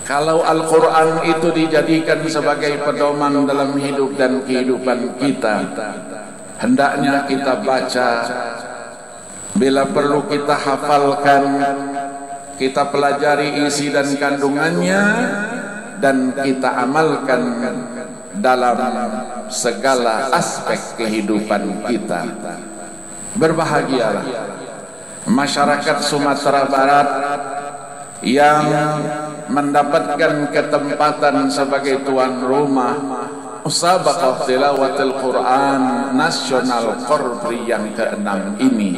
kalau Al-Quran itu dijadikan sebagai pedoman dalam hidup dan kehidupan kita, hendaknya kita baca, bila perlu kita hafalkan, kita pelajari isi dan kandungannya, dan kita amalkan dalam segala aspek kehidupan kita. Berbahagialah masyarakat Sumatera Barat yang mendapatkan ketempatan sebagai tuan rumah Musabaqah Tilawatul Quran Nasional Korpri yang ke-6 ini.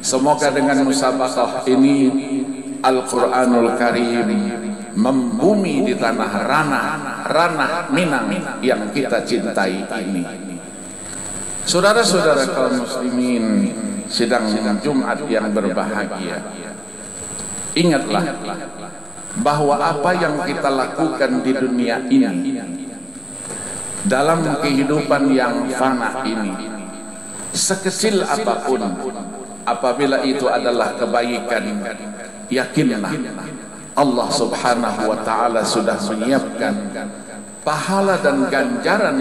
Semoga dengan musabaqah ini Al-Quranul Karim membumi di tanah ranah Minang yang kita cintai ini. Saudara-saudara kaum muslimin sidang Jumat yang berbahagia, ingatlah bahwa apa yang kita lakukan di dunia ini, dalam kehidupan yang fana ini, sekecil apapun, apabila itu adalah kebaikan, yakinlah Allah Subhanahu wa ta'ala sudah menyiapkan pahala dan ganjaran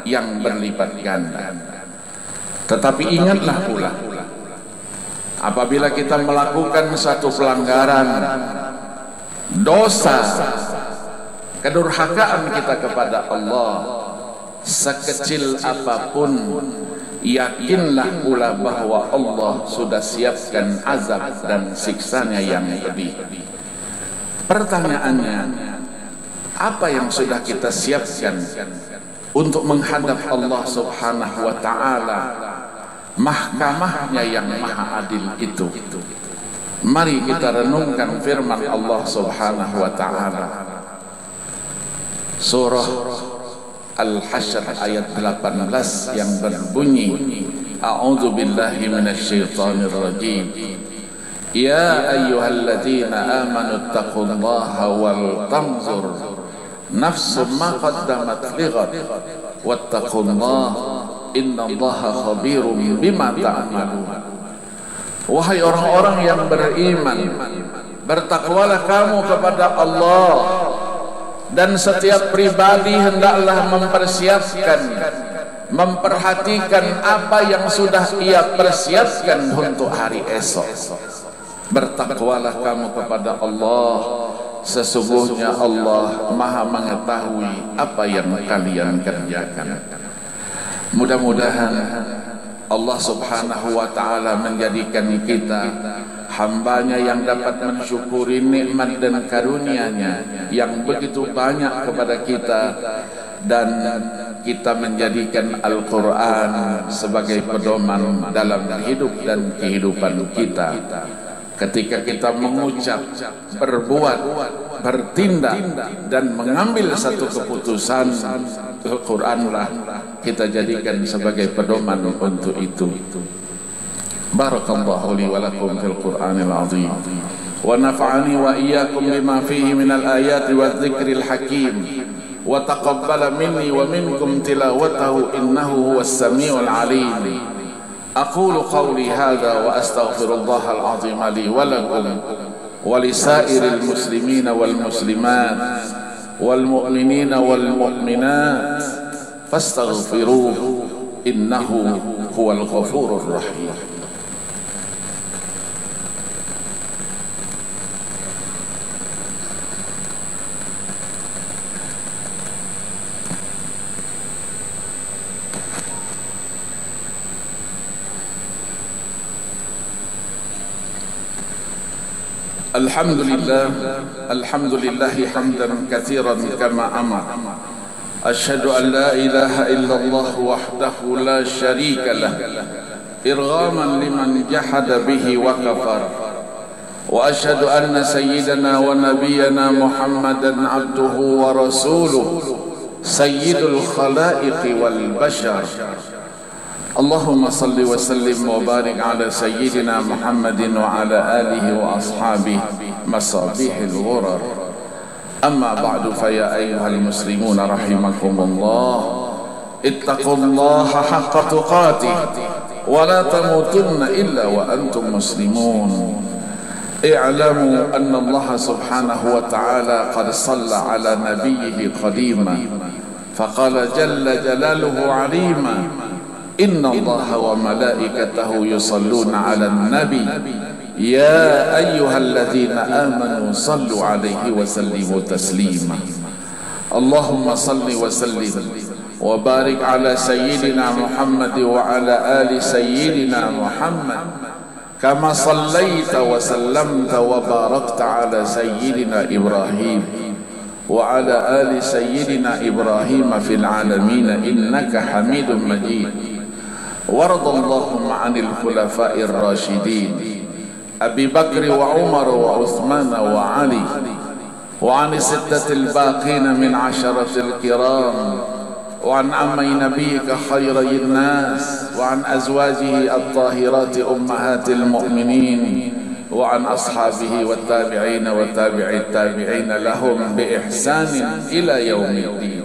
yang berlipat ganda. Tetapi ingatlah pula, apabila kita melakukan satu pelanggaran, dosa, kedurhakaan kita kepada Allah, sekecil apapun, yakinlah pula bahwa Allah sudah siapkan azab dan siksanya yang pedih. Pertanyaannya, apa yang sudah kita siapkan untuk menghadap Allah Subhanahu wa ta'ala, mahkamahnya yang maha adil itu? Mari kita renungkan firman Allah Subhanahu wa ta'ala, surah Al-Hasyr ayat 18 yang berbunyi, A'udzu billahi minasyaitonir rajim. Ya ayyuhalladzina amanu taqullaha wal tanzur nafsum ma qaddamat lighad wattaqullaha innallaha khabirum bima ta'malun. Wahai orang-orang yang beriman, bertakwalah kamu kepada Allah, dan setiap pribadi hendaklah mempersiapkan, memperhatikan apa yang sudah ia persiapkan untuk hari esok. Bertakwalah kamu kepada Allah, sesungguhnya Allah Maha mengetahui apa yang kalian kerjakan. Mudah-mudahan Allah Subhanahu wa ta'ala menjadikan kita hambanya yang dapat mensyukuri nikmat dan karunia-Nya yang begitu banyak kepada kita, dan kita menjadikan Al-Quran sebagai pedoman dalam hidup dan kehidupan kita. Ketika kita mengucap, berbuat, bertindak, dan mengambil satu keputusan, Al-Quranlah kita jadikan sebagai pedoman untuk itu. Barakallahu li wa lakum fil Qur'anil azim, wa nafa'ani wa iyyakum bima fihi minal ayati wadh-dhikril hakim, wa taqabbala minni wa minkum tilawatahu innahu huwas samiul alim. Aqulu qawli hadha wa astaghfirullahal azim li wa lakum wa lisairil muslimina wal muslimat wal mu'minina wal mu'minat fastaghfiruhu innahu huwal ghafurur rahim. Alhamdulillah hamdan katsiran kama amar. Asyhadu an la ilaha illallah wahdahu la syarika lah, irghaman liman jahada bihi wa kafar. Wa asyhadu anna sayyidana wa nabiyyana Muhammadan abduhu wa rasuluhu, sayyidul khalaiqi wal bashar. Allahumma salli wa sallim wa barik ala sayyidina Muhammadin wa ala alihi wa ashabihi masabihil ghurar. Amma ba'du, fa ya ayyuhal muslimun rahimakumullah, ittaqullaha haqqa tuqatih wa la tamutunna illa wa antum muslimun. I'lamu anna Allah subhanahu wa ta'ala qad salla ala nabiyyihi qadima faqala jalla jalaluhu 'alima, inna Allaha wa malaikatahu yusalluna 'alan nabi ya ayyuhalladzina amanu sallu 'alaihi wa sallimu taslima. Allahumma salli wa sallim wa barik ala sayyidina Muhammad wa ala ali sayyidina Muhammad kama sallaita wa sallamta wa barakta ala sayyidina Ibrahim wa ala ali sayyidina Ibrahim fil alamin innaka Hamidum Majid. وارض اللهم عن الخلفاء الراشدين أبي بكر وعمر وعثمان وعلي وعن الستة الباقين من عشرة الكرام وعن عمي نبيك خيري الناس وعن أزواجه الطاهرات أمهات المؤمنين وعن أصحابه والتابعين وتابع التابعين لهم بإحسان إلى يوم الدين.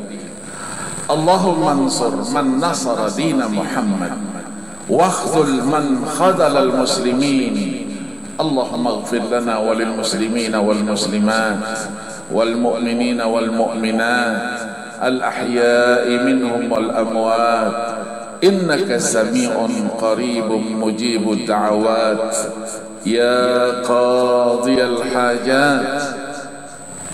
اللهم انصر من نصر دين محمد واخذل من خذل المسلمين. اللهم اغفر لنا وللمسلمين والمسلمات والمؤمنين والمؤمنات الأحياء منهم والأموات إنك سميع قريب مجيب الدعوات يا قاضي الحاجات.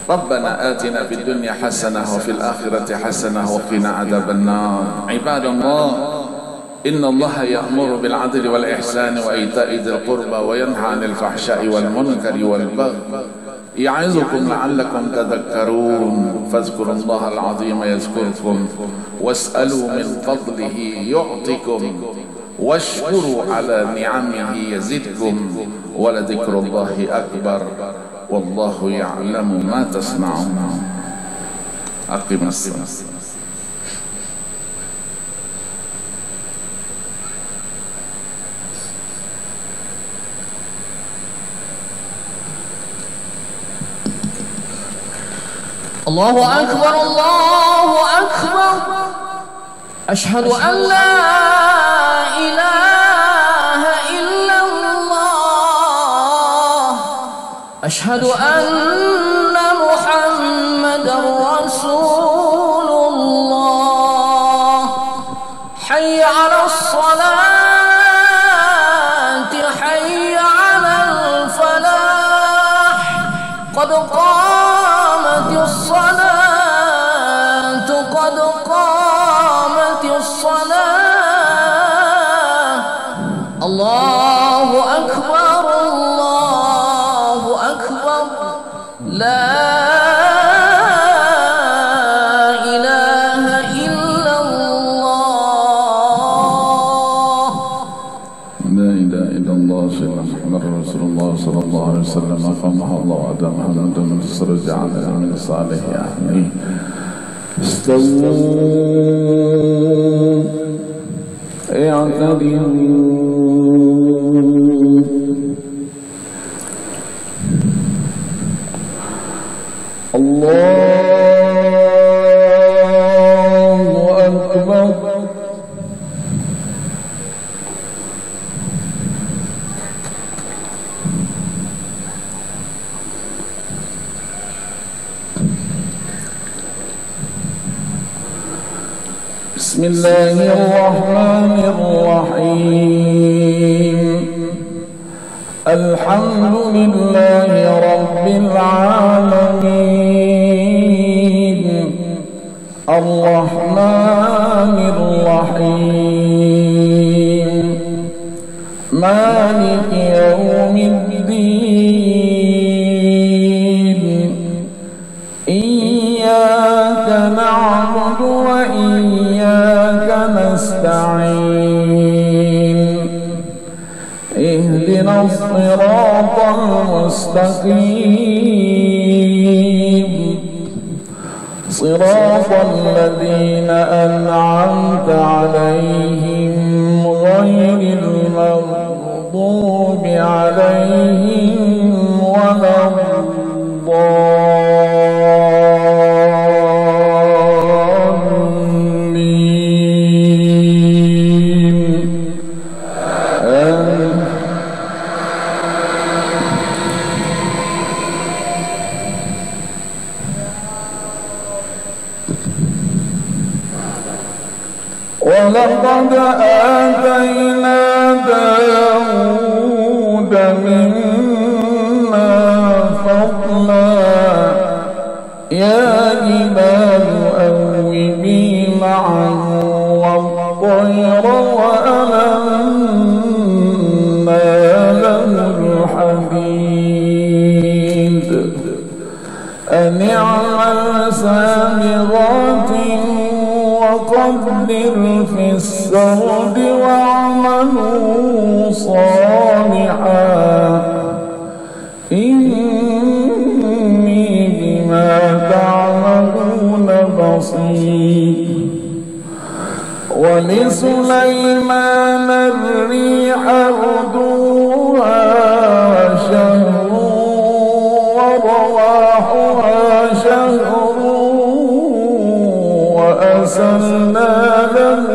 ربنا آتنا في الدنيا حسنة وفي الآخرة حسنة وقنا عذاب النار. عباد الله، إن الله يأمر بالعدل والإحسان وإيتاء ذي القربى وينهى عن الفحشاء والمنكر والبغي يعظكم لعلكم تذكرون. فاذكروا الله العظيم يذكركم واسألوا من فضله يعطكم واشكروا على نعمه يزدكم ولذكر الله أكبر والله يعلم ما تصنعون. أقم الصلاة. الله أكبر الله أكبر أشهد أن لا إله إلا الله أشهد أن محمدا رسول الله حي على الصلاة حي على الفلاح قد قامت الصلاة قد قامت الصلاة الله أكبر الله أكبر لا إله إلا الله لا إله إلا الله سيدنا محمد رسول الله صلى الله عليه وسلم أقامها الله وأدامها من دون تسرج على العمل الصالح آمين استووا اعتدلوا الله أكبر بسم الله الرحمن الرحيم الحمد لله رب العالمين الرحمن الرحيم مالك يوم الدين إياك نعبد وإياك نستعين اهدنا الصراط المستقيم صراط الذين أنعمت عليهم غير المغضوب عليهم ولا ولقد آتينا داود منا فضلا يا جبال أوبي معه والطير وألنا له الحديد أن اعمل سابغات وقدر في السرد واعملوا صالحا إني بما تعملون بصير ولسليمان الريح غدوها شهر ورواحها شهر وأسلنا له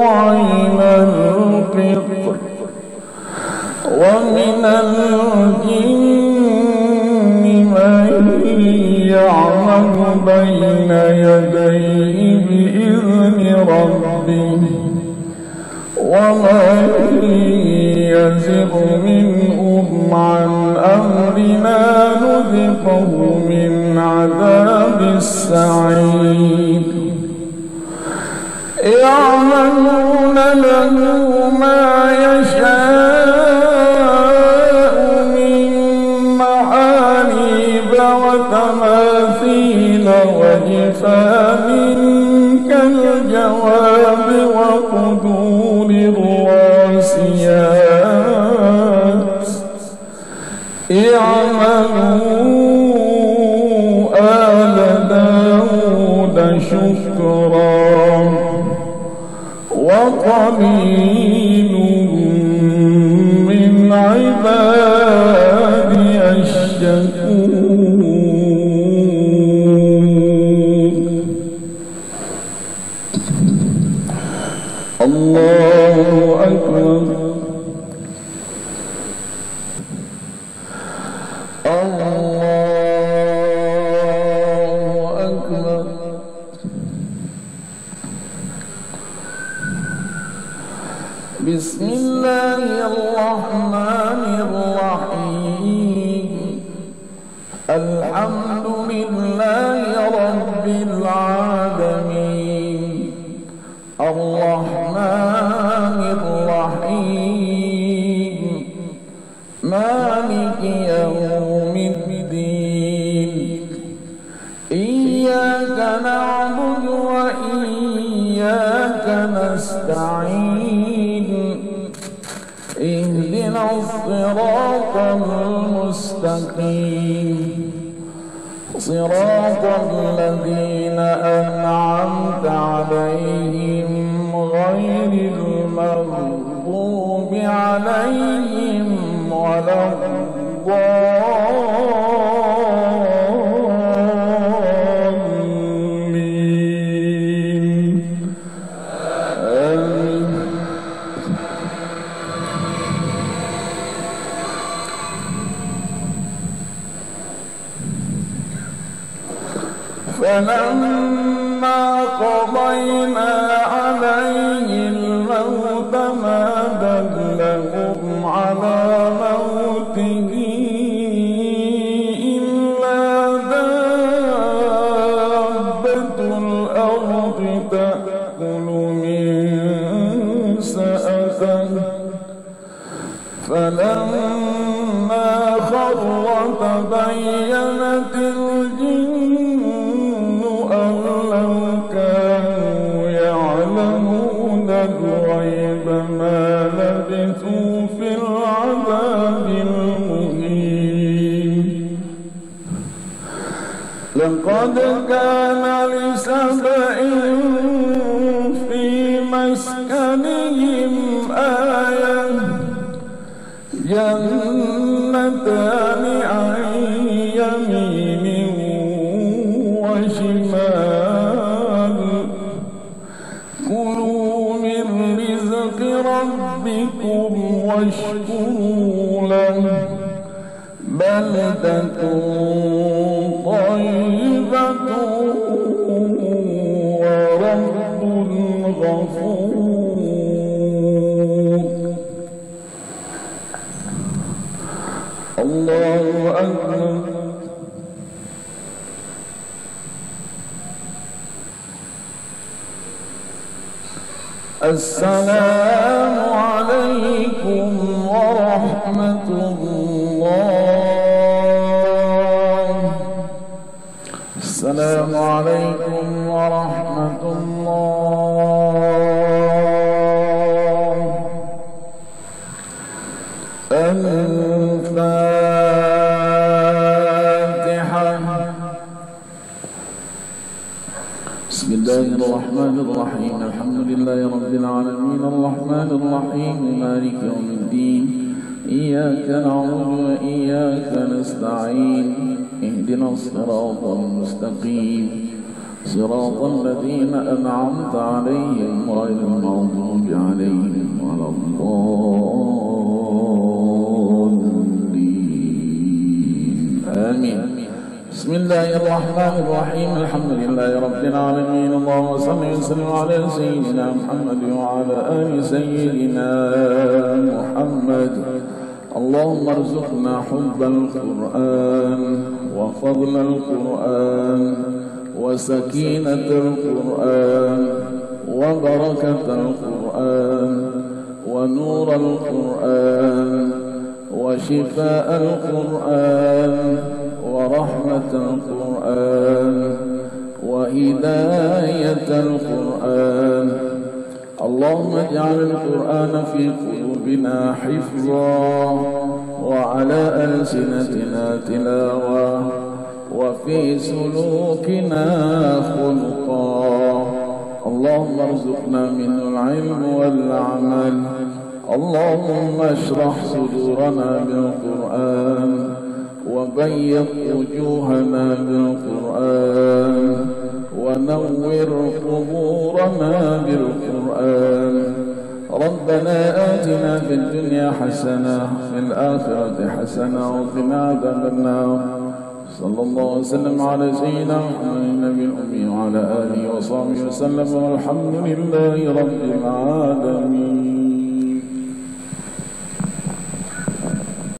عين القطر ومن الجن من يعمل بين يديه بإذن ربه ومن يزغ منهم عن أمرنا نذقه من عذاب السعير يعملون له ما يشاء من محاريب وتماثيل وجفان كالجواب وقدور الراسيات اعملوا آل داود شكرا وقليل من عبادي الشكور الله أكبر الله أكبر بسم الله الرحمن الرحيم الحمد لله رب العالمين الرحمن الرحيم مالك يوم الدين إياك نعبد وإياك نستعين اهدنا الصراط المستقيم صراط الذين أنعمت عليهم غير المغضوب عليهم ولا الضالين فلما قضينا عليه الموت ما دلهم على موته إلا دابة الأرض تأكل من سأته فلما خر تبينت الجن أن لو كانوا يعلمون الغيب ما لبثوا في العذاب المهين لقد كان لسبإ في مسكنهم آية جنتان عن يمين وشمال كلوا من رزق ربكم واشكروا له بلدة طيبة ورب غفور الله أكبر السلام عليكم ورحمة الله السلام عليكم ورحمة الله الفاتحة بسم الله الرحمن الرحيم الحمد لله رب العالمين الرحمن الرحيم مالك يوم الدين إياك نعبد وإياك نستعين اهدنا الصراط المستقيم صراط الذين أنعمت عليهم غير المغضوب عليهم ولا الضالين آمين بسم الله الرحمن الرحيم الحمد لله رب العالمين اللهم صل وسلم على سيدنا محمد وعلى آل سيدنا محمد اللهم ارزقنا حب القرآن وفضل القرآن وسكينة القرآن وبركة القرآن ونور القرآن وشفاء القرآن ورحمة القرآن وهداية القرآن اللهم اجعل القرآن في قلوبنا حفظا وعلى ألسنتنا تلاوة وفي سلوكنا خلقا اللهم ارزقنا منه العلم والعمل اللهم اشرح صدورنا بالقرآن وبيض وجوهنا بالقرآن ونور قبورنا بالقرآن ربنا آتنا في الدنيا حسنة وفي الآخرة حسنة وقنا عذاب النار. صلى الله وسلم على سيدنا محمد النبي الأمي وعلى آله وصحبه وسلم والحمد لله رب العالمين.